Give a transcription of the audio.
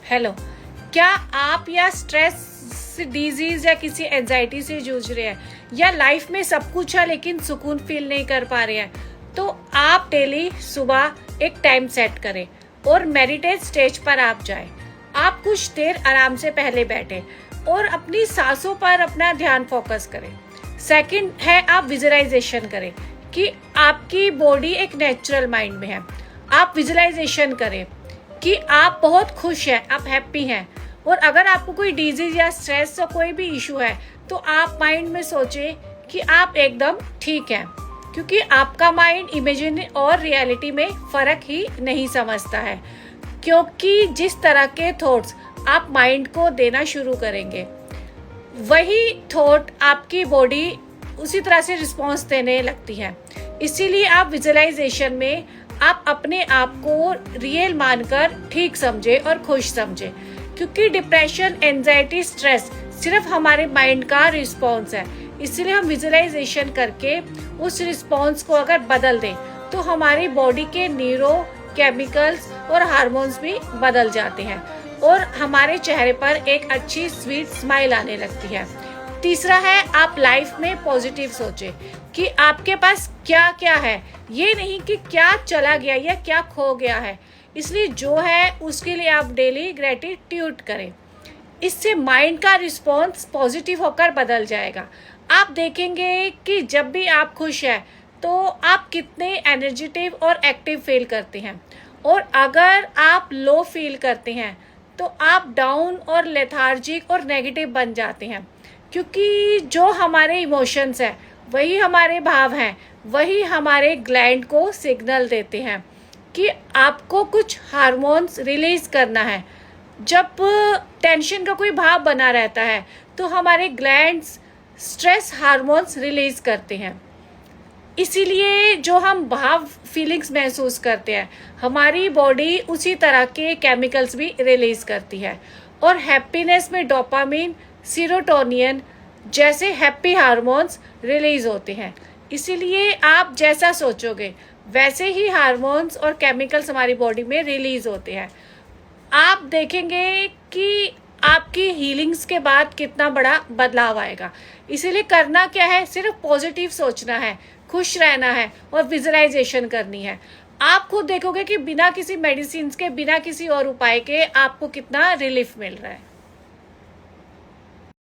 Hello, क्या आप या स्ट्रेस डिजीज या किसी एंजाइटी से जूझ रहे हैं, या लाइफ में सब कुछ है लेकिन सुकून फील नहीं कर पा रहे हैं? तो आप डेली सुबह एक टाइम सेट करें और मेडिटेट स्टेज पर आप जाएं। आप कुछ देर आराम से पहले बैठें और अपनी सांसों पर अपना ध्यान फोकस करें। सेकंड है, आप विजुअलाइजेशन करें कि आपकी बॉडी एक नेचुरल माइंड में है। आप विजुअलाइजेशन करें कि आप बहुत खुश हैं, आप हैप्पी हैं, और अगर आपको कोई डिजीज या स्ट्रेस या कोई भी इशू है तो आप माइंड में सोचें कि आप एकदम ठीक हैं, क्योंकि आपका माइंड इमेजिन और रियलिटी में फ़र्क ही नहीं समझता है। क्योंकि जिस तरह के थॉट्स आप माइंड को देना शुरू करेंगे, वही थॉट आपकी बॉडी उसी तरह से रिस्पॉन्स देने लगती है। इसीलिए आप विजुअलाइजेशन में आप अपने आप को रियल मानकर ठीक समझे और खुश समझे, क्योंकि डिप्रेशन, एंजाइटी, स्ट्रेस सिर्फ हमारे माइंड का रिस्पॉन्स है। इसलिए हम विजुअलाइजेशन करके उस रिस्पॉन्स को अगर बदल दें तो हमारी बॉडी के न्यूरो केमिकल्स और हार्मोन्स भी बदल जाते हैं और हमारे चेहरे पर एक अच्छी स्वीट स्माइल आने लगती है। तीसरा है, आप लाइफ में पॉजिटिव सोचें कि आपके पास क्या क्या है, ये नहीं कि क्या चला गया या क्या खो गया है। इसलिए जो है उसके लिए आप डेली ग्रेटिट्यूड करें। इससे माइंड का रिस्पॉन्स पॉजिटिव होकर बदल जाएगा। आप देखेंगे कि जब भी आप खुश हैं तो आप कितने एनर्जेटिक और एक्टिव फील करते हैं, और अगर आप लो फील करते हैं तो आप डाउन और लेथार्जिक और नेगेटिव बन जाते हैं। क्योंकि जो हमारे इमोशंस हैं वही हमारे भाव हैं, वही हमारे ग्लैंड को सिग्नल देते हैं कि आपको कुछ हार्मोन्स रिलीज करना है। जब टेंशन का कोई भाव बना रहता है तो हमारे ग्लैंड्स स्ट्रेस हार्मोन्स रिलीज करते हैं। इसीलिए जो हम भाव फीलिंग्स महसूस करते हैं, हमारी बॉडी उसी तरह के केमिकल्स भी रिलीज करती है, और हैप्पीनेस में डोपामिन, सीरोटोनिन जैसे हैप्पी हार्मोन्स रिलीज होते हैं। इसीलिए आप जैसा सोचोगे वैसे ही हार्मोन्स और केमिकल्स हमारी बॉडी में रिलीज होते हैं। आप देखेंगे कि आपकी हीलिंग्स के बाद कितना बड़ा बदलाव आएगा। इसीलिए करना क्या है, सिर्फ पॉजिटिव सोचना है, खुश रहना है और विजुअलाइजेशन करनी है। आप खुद देखोगे कि बिना किसी मेडिसिन के, बिना किसी और उपाय के आपको कितना रिलीफ मिल रहा है।